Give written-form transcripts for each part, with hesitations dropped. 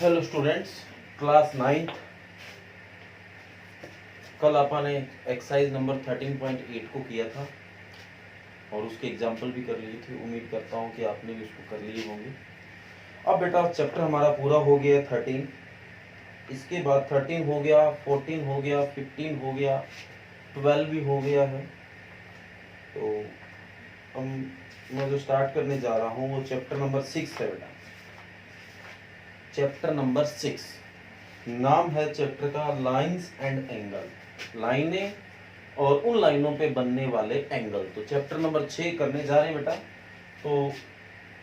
Hello students, class 9th। कल अपन ने exercise number 13.8 को किया था और उसके एग्जाम्पल भी कर लिए थे। उम्मीद करता हूँ कि आपने भी उसको कर लिए होंगे। अब बेटा चैप्टर हमारा पूरा हो गया 13। इसके बाद 13 हो गया, 14 हो गया, 15 हो गया, 12 भी हो गया है। तो मैं जो स्टार्ट करने जा रहा हूँ वो चैप्टर नंबर 6 है बेटा। चैप्टर नंबर 6, नाम है चैप्टर का लाइंस एंड एंगल। लाइनें और उन लाइनों पे बनने वाले एंगल। तो चैप्टर नंबर 6 करने जा रहे हैं बेटा। तो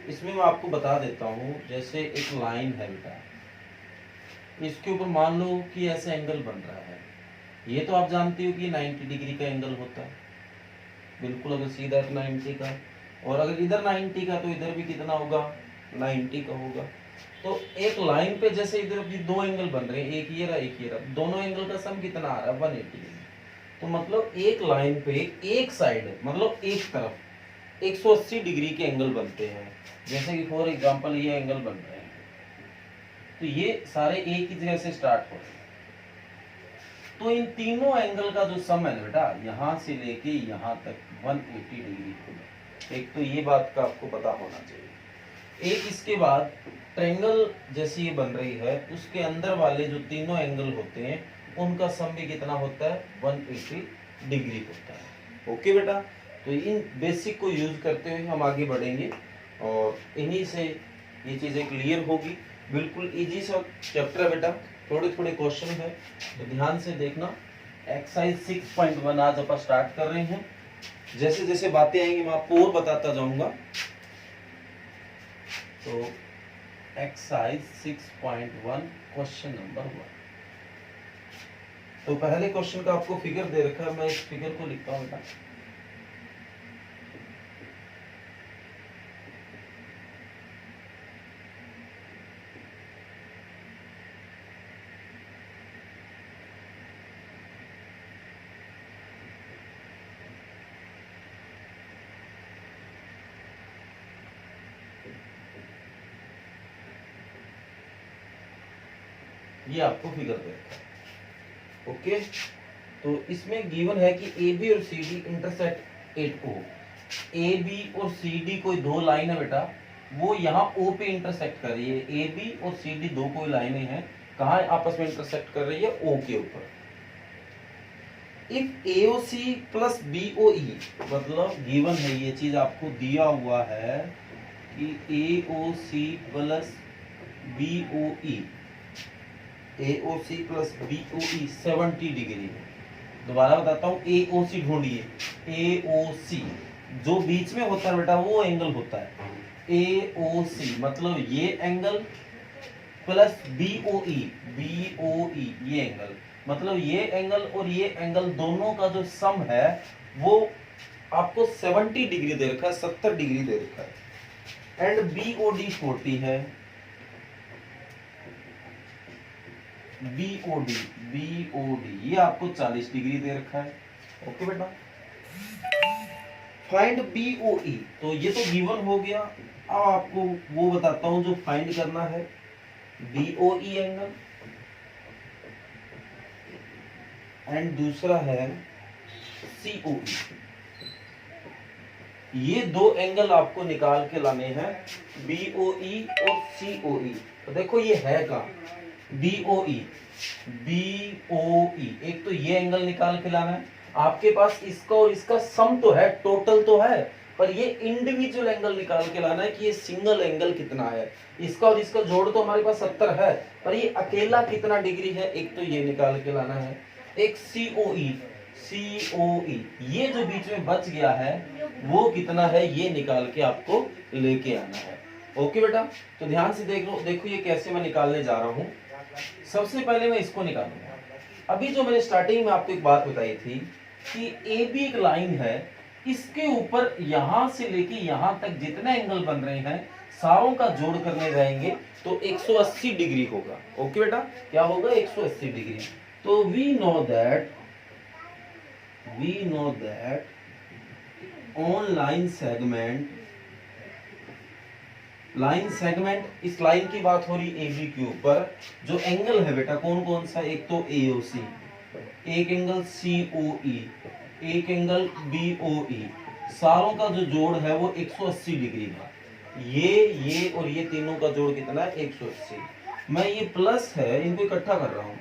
इसमें मैं आपको बता देता हूँ, जैसे एक लाइन है बेटा, इसके ऊपर मान लो कि ऐसे एंगल बन रहा है। ये तो आप जानते हो कि 90 डिग्री का एंगल होता है, बिल्कुल। अगर सीधा 90 का, और अगर इधर 90 का तो इधर भी कितना होगा, 90 का होगा। तो एक लाइन पे जैसे इधर भी दो एंगल बन रहे हैं, एक ये रहा एक ये रहा, दोनों एंगल का सम कितना आ रहा है, 180 डिग्री। तो मतलब एक लाइन पे एक साइड, मतलब एक तरफ 180 डिग्री के एंगल बनते हैं। जैसे कि फॉर एग्जांपल ये एंगल बन रहे हैं, तो ये सारे एक ही जगह से स्टार्ट हो रहे हैं। तो इन तीनों एंगल का जो सम है बेटा, यहां से लेके यहां तक 180 डिग्री होगा। एक तो ये बात का आपको पता होना चाहिए। एक इसके बाद ट्रायंगल जैसी ये बन रही है, उसके अंदर वाले जो तीनों एंगल होते हैं उनका सम भी कितना होता है, 180 डिग्री होता है। ओके बेटा, तो इन बेसिक को यूज करते हुए हम आगे बढ़ेंगे और इन्हीं से ये चीजें क्लियर होगी। बिल्कुल इजी सा चैप्टर है बेटा, थोड़े थोड़े क्वेश्चन है तो ध्यान से देखना। एक्सरसाइज 6.1 आज अपन स्टार्ट कर रहे हैं। जैसे जैसे बातें आएंगी मैं आपको और बताता जाऊंगा। तो एक्सरसाइज 6.1 क्वेश्चन नंबर 1। तो पहले क्वेश्चन का आपको फिगर दे रखा है, मैं इस फिगर को लिखता हूं बेटा। ये आपको फिगर दे रखा है। ओके, तो इसमें गिवन है कि ए बी और सी डी इंटरसेक्ट 8 को। ए बी और सी डी कोई दो लाइन है बेटा, वो यहाँ ओ पे इंटरसेक्ट कर रही है। ए बी और सी डी दो कोई लाइनें हैं, कहाँ आपस में इंटरसेक्ट कर रही है, ओ के ऊपर। इफ एओसी प्लस बीओई, मतलब गिवन है, ये चीज आपको दिया हुआ है कि AOC plus BOE, AOC plus BOE 70 degree है। दोबारा बताता हूँ, एओसी ढूंढिए। एओसी जो बीच में होता है बेटा वो एंगल होता है एओसी, मतलब ये एंगल प्लस बीओई, बीओई ये एंगल, मतलब ये एंगल और ये एंगल दोनों का जो सम है वो आपको 70 डिग्री दे रखा है, 70 डिग्री दे रखा है। एंड बीओडी 40 है। बीओडी, बीओडी ये आपको 40 डिग्री दे रखा है। ओके बेटा, फाइंड बीओई, तो ये तो गिवन हो गया। अब आपको वो बताता हूं जो फाइंड करना है, बीओई एंगल, एंड दूसरा है सीओई। ये दो एंगल आपको निकाल के लाने हैं, बीओई और सीओई। तो देखो ये है कहां, बीओई, बीओई, एक तो ये एंगल निकाल के लाना है। आपके पास इसका और इसका सम तो है, टोटल तो है, पर ये इंडिविजुअल एंगल निकाल के लाना है कि ये सिंगल एंगल कितना है। इसका और इसका जोड़ तो हमारे पास 70 है, पर ये अकेला कितना डिग्री है, एक तो ये निकाल के लाना है। एक सीओई, सीओई ये जो बीच में बच गया है वो कितना है, ये निकाल के आपको लेके आना है। ओके बेटा, तो ध्यान से देख लो। देखो ये कैसे मैं निकालने जा रहा हूं। सबसे पहले मैं इसको निकालूंगा। अभी जो मैंने स्टार्टिंग में आपको एक बात बताई थी कि ए बी एक लाइन है, इसके ऊपर यहां से लेके यहां तक जितने एंगल बन रहे हैं सारों का जोड़ करने जाएंगे तो 180 डिग्री होगा। ओके बेटा, क्या होगा, 180 डिग्री। तो we know that on line segment line segment, इस लाइन की बात हो रही ए बी के ऊपर। जो एंगल है बेटा कौन कौन सा, एक तो AOC, एक एंगल COE, एक एंगल BOE, सारों का जो जोड़ है वो 180 डिग्री है। ये और ये तीनों का जोड़ कितना है, 180। मैं ये प्लस है इनको इकट्ठा कर रहा हूँ,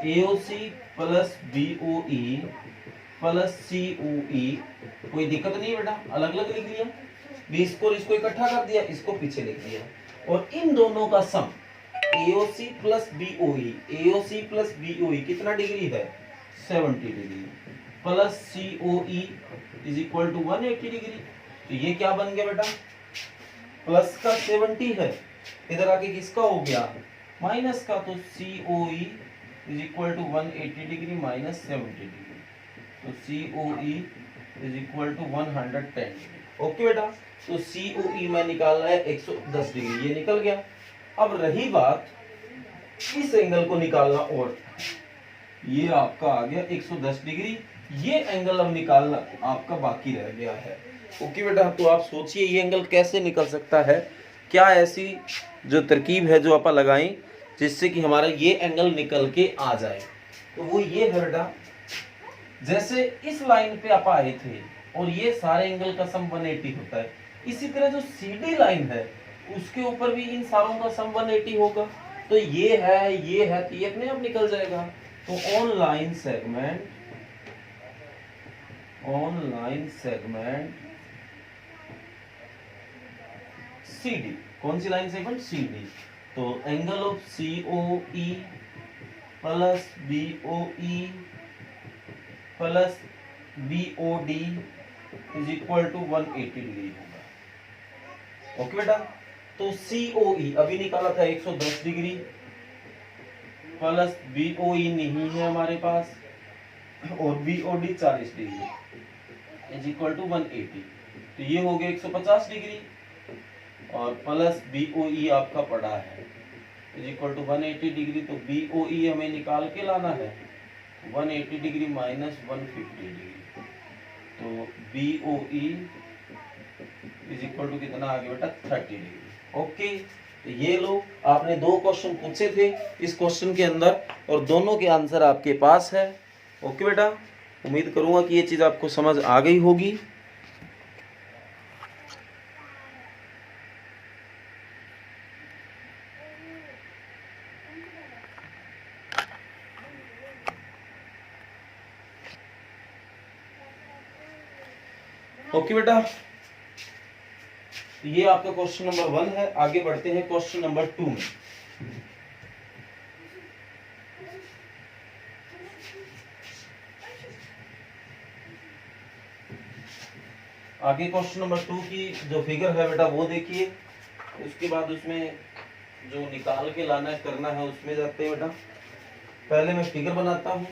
AOC plus BOE plus COE, कोई दिक्कत नहीं है बेटा, अलग अलग लिख लिया, इसको इकट्ठा कर दिया, इसको पीछे लिख दिया। और इन दोनों का sum AOC plus BOE, AOC plus BOE कितना डिग्री है, 70 degree, plus COE is equal to 180 degree. तो ये क्या बन गया बेटा, प्लस का 70 है, इधर आके किसका हो गया, माइनस का, तो COE is equal to 180 degree minus 70 degree, तो COE is equal to 110 degree. Okay बेटा, तो COE में निकालना है 110 डिग्री, ये निकल गया। अब रही बात इस एंगल को निकालना, और ये आपका आ गया 110 डिग्री, ये एंगल अब निकालना आपका बाकी रह गया है। ओके बेटा, तो आप सोचिए ये एंगल कैसे निकल सकता है, क्या ऐसी जो तरकीब है जो आप लगाएं जिससे कि हमारा ये एंगल निकल के आ जाए। तो वो ये है बेटा, जैसे इस लाइन पे आप आए थे और ये सारे एंगल का सम 180 होता है, इसी तरह जो CD लाइन है उसके ऊपर भी इन सारों का सम 180 होगा। तो ये है तो ये अपने आप निकल जाएगा। तो ऑन लाइन सेगमेंट CD, कौन सी लाइन सेगमेंट, CD, तो angle of COE plus BOE plus BOD is equal to 180 degree होगा। ओके बेटा, तो COE अभी निकाला था 110 डिग्री, प्लस BOE नहीं है हमारे पास, और BOD 40 degree is equal to 180, तो ये हो गया 150 डिग्री, और प्लस BOE आपका पड़ा है इज इक्वल टू 180 डिग्री, तो BOE हमें निकाल के लाना है 180 डिग्री माइनस 150 डिग्री, तो BOE इज इक्वल टू कितना आ गया बेटा, 30 डिग्री। ओके, तो ये लो, आपने 2 क्वेश्चन पूछे थे इस क्वेश्चन के अंदर और दोनों के आंसर आपके पास है। ओके बेटा, उम्मीद करूंगा कि ये चीज आपको समझ आ गई होगी। ओके बेटा, ये आपका क्वेश्चन नंबर 1 है। आगे बढ़ते हैं क्वेश्चन नंबर 2 में। आगे क्वेश्चन नंबर 2 की जो फिगर है बेटा वो देखिए, उसके बाद उसमें जो निकाल के लाना है करना है उसमें जाते हैं बेटा। पहले मैं फिगर बनाता हूं।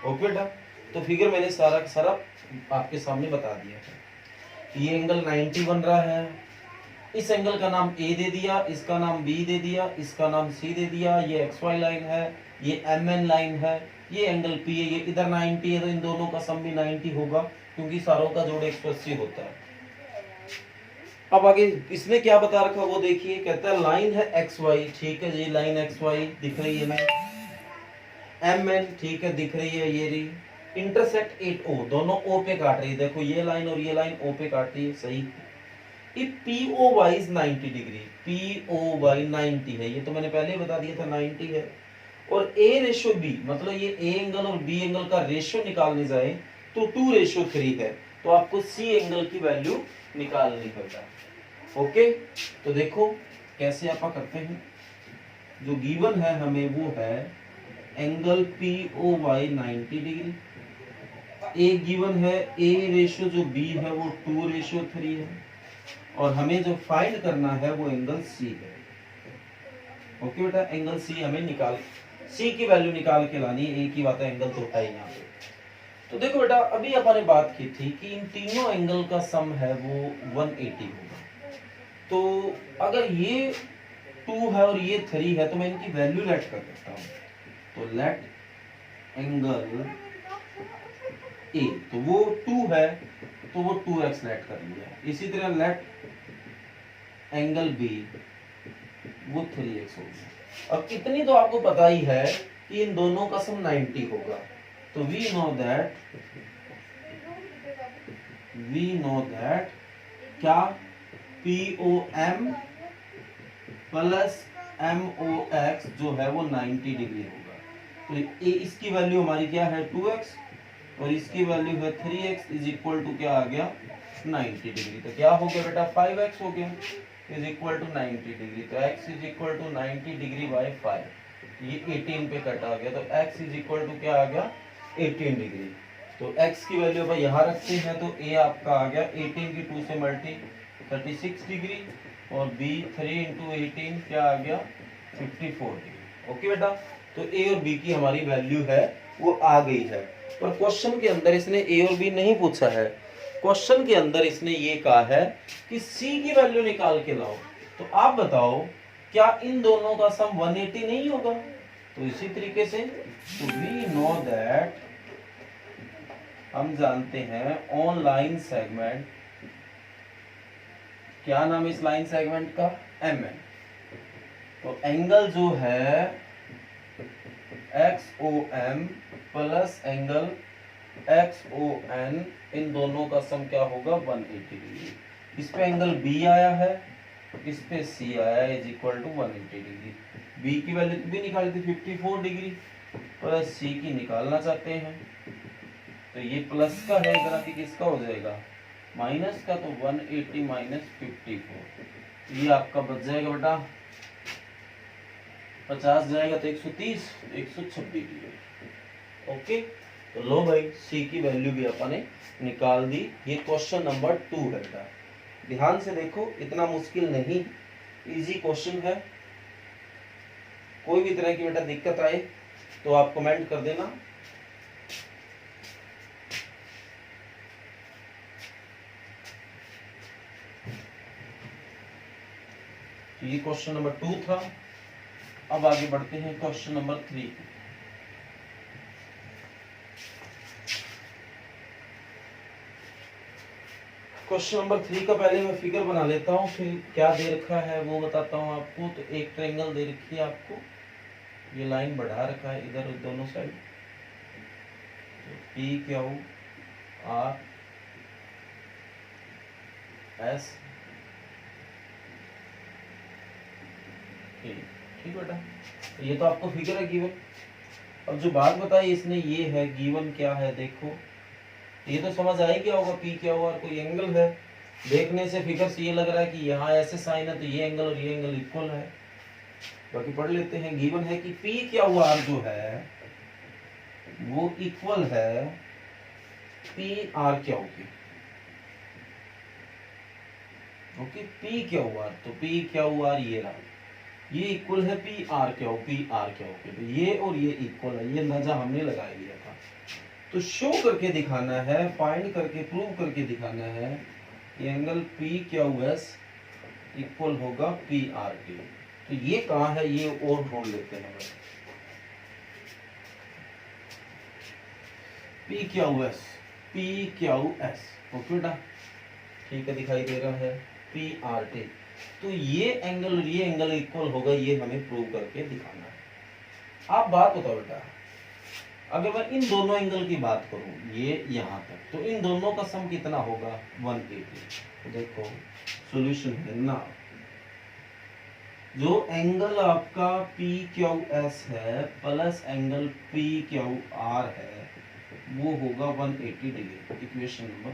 ओके बेटा, तो फिगर मैंने सारा का सारा आपके सामने बता दिया है। ये एंगल 90 बन रहा है, इस एंगल का नाम A दे दिया, इसका नाम B दे दिया, इसका नाम C दे दिया, ये XY लाइन है, ये MN लाइन है, ये एंगल P है, ये इधर 90 है, तो इन दोनों का सम भी 90 होगा क्योंकि सारों का जोड़ 180 होता है। अब आगे इसने क्या बता रखा वो देखिए, कहता है लाइन है XY, ठीक है, ये लाइन XY दिख रही है ना, MN ठीक है दिख रही है, ये रही, इंटरसेक्ट 8O, दोनों O पे काट रही है, देखो ये लाइन और ये लाइन O पे काट रही है, सही। POY 90 डिग्री, POY 90 है, ये तो मैंने पहले ही बता दिया था 90 है। और A रेशो B, मतलब ये A एंगल और B एंगल का रेशो निकालने जाए तो 2:3 है, तो आपको C एंगल की वैल्यू निकालनी पड़ता। ओके, तो देखो कैसे आप करते हैं। जो गिवन है हमें वो है एंगल POY 90 डिग्री ए गिवन है, ए रेशियो जो बी है वो 2:3 है, और हमें जो फाइंड करना है वो एंगल सी है। ओके बेटा, एंगल सी हमें निकाल, सी की वैल्यू निकाल के लानी है। ए की बात है, एंगल तो है यहाँ पे। तो देखो बेटा, अभी अपन ने बात की थी कि इन तीनों एंगल का सम है वो 180 होगा। तो अगर ये 2 है और ये 3 है तो मैं इनकी वैल्यू लेट कर सकता हूँ। तो लेट एंगल ए, तो वो 2 है तो वो 2x लेट कर लिया। इसी तरह लेट एंगल बी, वो 3x हो गया। अब इतनी तो आपको पता ही है कि इन दोनों का सम 90 होगा। तो वी नो दैट क्या POM प्लस MOX जो है वो 90 डिग्री होगा। तो ये इसकी वैल्यू हमारी क्या है 2x, और इसकी वैल्यू है 3x इज इक्वल टू क्या आ गया 90 डिग्री। तो क्या हो गया बेटा 5x हो गया इज इक्वल टू 90 डिग्री। तो x is equal to 90 degree by 5, ये 18 पे कट आ गया। तो x इज इक्वल टू क्या आ गया 18 डिग्री। तो x की वैल्यू भाई यहाँ रखते हैं तो a आपका आ गया 18 की 2 से मल्टी 36 डिग्री, और b 3 इंटू 18 क्या आ गया 54 डिग्री। ओके बेटा, तो a और b की हमारी वैल्यू है वो आ गई है। पर क्वेश्चन के अंदर इसने a और b नहीं पूछा है, क्वेश्चन के अंदर इसने ये कहा है कि c की वैल्यू निकाल के लाओ। तो आप बताओ क्या इन दोनों का सम 180 नहीं होगा? तो इसी तरीके से वी नो दैट, हम जानते हैं ऑन लाइन सेगमेंट, क्या नाम है इस लाइन सेगमेंट का MN। तो एंगल जो है XOM प्लस एंगल XON, इन दोनों का सम क्या होगा 180 डिग्री। इस पे एंगल B आया है, इस पे C आया है is equal to 180 degree. B की वैल्यू भी निकाली थी 54 डिग्री, प्लस C की निकालना चाहते हैं। तो ये प्लस का है इधर आके किसका हो जाएगा माइनस का, तो 180 माइनस 54, ये आपका बच जाएगा बेटा 50 जाएगा तो 130, 126 डिग्री। ओके, तो लो भाई सी की वैल्यू भी अपने निकाल दी। ये क्वेश्चन नंबर 2 है बेटा, ध्यान से देखो, इतना मुश्किल नहीं, इजी क्वेश्चन है। कोई भी तरह की बेटा दिक्कत आए तो आप कमेंट कर देना। ये क्वेश्चन नंबर 2 था। अब आगे बढ़ते हैं क्वेश्चन नंबर 3। क्वेश्चन नंबर 3 का पहले मैं फिगर बना लेता हूँ, फिर क्या दे रखा है वो बताता हूँ आपको। तो एक ट्रायंगल दे रखी है आपको, ये लाइन बढ़ा रखा है इधर दोनों साइड, तो PQRS, ठीक बेटा, ये तो आपको फिगर है गिवन। अब जो बात बताई इसने ये है गिवन क्या है, देखो ये तो समझ आ ही गया होगा P क्या हुआ, कोई एंगल है। देखने से फिगर से ये लग रहा है कि यहाँ ऐसे साइन है तो ये एंगल और ये एंगल इक्वल है। बाकी पढ़ लेते हैं। गिवन है कि P क्या हुआ जो है वो इक्वल है PR क्या होगी। ओके, P क्या हुआ, तो P क्या हुआ ये रहा, ये इक्वल है PR क्या हो, PR क्या हो। तो ये और ये इक्वल है, ये अंदाजा हमने लगा लिया था। तो शो करके दिखाना है, फाइंड करके प्रूव करके दिखाना है ये एंगल PQS इक्वल होगा PRT। तो ये कहाँ है ये और ढूंढ लेते हैं। PQS ओके बेटा, ठीक है, दिखाई दे रहा है PRT। तो ये एंगल और ये एंगल इक्वल होगा, ये हमें प्रूव करके दिखाना है। आप बात बताओ बेटा, अगर मैं इन दोनों एंगल की बात करूं ये यहाँ तक, तो इन दोनों का सम कितना होगा 180। तो देखो सॉल्यूशन है ना, जो एंगल आपका PQS है प्लस एंगल PQR है वो होगा 180 डिग्री, इक्वेशन नंबर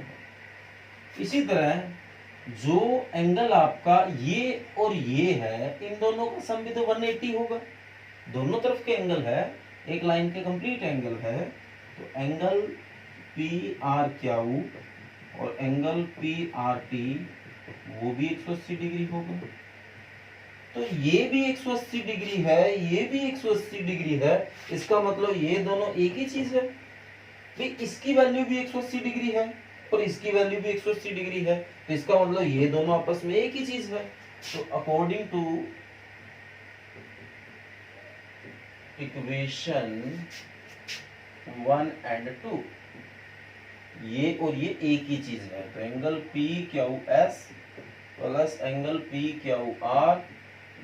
1। इसी तरह जो एंगल आपका ये और ये है, इन दोनों का सम भी तो 180 होगा, दोनों तरफ के एंगल है, एक लाइन के कंप्लीट एंगल है। तो एंगल पी आर क्यू और एंगल पी आर टी वो भी 180 डिग्री होगा। तो ये भी 180 डिग्री है, ये भी 180 डिग्री है, इसका मतलब ये दोनों एक ही चीज है। भाई इसकी वैल्यू भी 180 डिग्री है और इसकी वैल्यू भी 180 डिग्री है, तो इसका मतलब ये दोनों आपस में एक ही चीज है। तो अकॉर्डिंग टू इक्वेशन 1 एंड 2 ये और ये एक ही चीज है। तो angle P Q S plus angle P Q R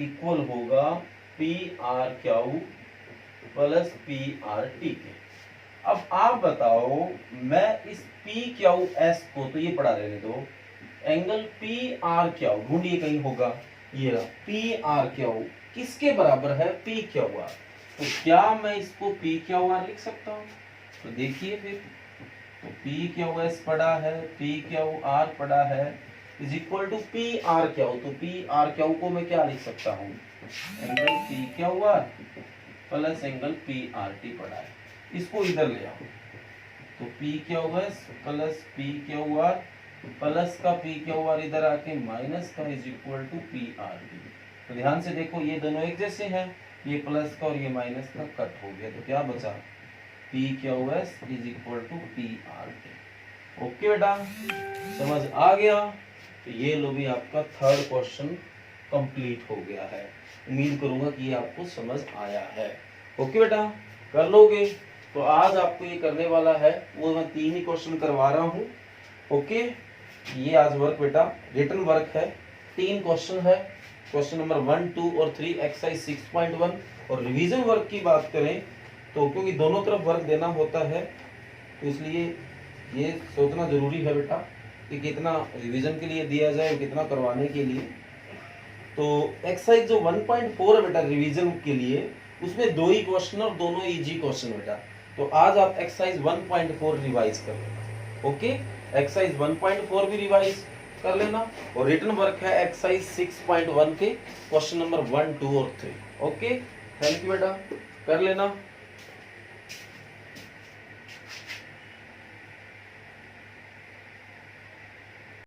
equal होगा P R Q plus P R T के। अब आप बताओ, मैं इस पी क्यू एस को तो ये पढ़ा रहने दो, एंगल पी आर क्यू ढूंढिए कहीं होगा, ये रहा पी आर क्यू किसके बराबर है, पी क्यू आर। तो क्या मैं इसको पी क्यू आर लिख सकता हूँ? तो देखिए फिर, तो पी क्यू एस पढ़ा है, पी क्यू आर पढ़ा है, is equal to P R Q. तो पी आर क्यू को मैं क्या लिख सकता हूँ, angle P Q R plus angle P R T पढ़ा है, इसको इधर ले आओ। तो P Q S plus P Q R plus का पी क्यू आर इधर आके माइनस का is equal to P R T. तो ध्यान से देखो, ये दोनों एक जैसे हैं, ये प्लस का और ये माइनस का कट हो गया, तो क्या बचा, P Q S is equal to P R T. Okay बेटा, समझ आ गया? तो ये लो भी आपका थर्ड क्वेश्चन कंप्लीट हो गया है। उम्मीद करूंगा कि ये आपको समझ आया है। ओके बेटा, कर लोगे? तो आज आपको ये करने वाला है, वो मैं 3 ही क्वेश्चन करवा रहा हूँ। ओके, ये आज वर्क बेटा रिटन वर्क है, 3 क्वेश्चन है, क्वेश्चन नंबर 1, 2 और 3 एक्सरसाइज 6.1। और रिवीजन वर्क की बात करें तो क्योंकि दोनों तरफ वर्क देना होता है, तो इसलिए ये सोचना जरूरी है बेटा कि कितना रिवीजन के लिए दिया जाए और कितना करवाने के लिए। तो एक्सरसाइज जो 1.4 है बेटा रिवीजन के लिए, उसमें 2 ही क्वेश्चन और दोनों इजी क्वेश्चन बेटा। तो आज आप एक्सरसाइज 1.4 रिवाइज कर लेना। ओके, एक्सरसाइज 1.4 भी रिवाइज कर लेना और रिटन वर्क है एक्सरसाइज 6.1 के क्वेश्चन नंबर 1, 2 और 3। ओके, थैंक यू बेटा, कर लेना।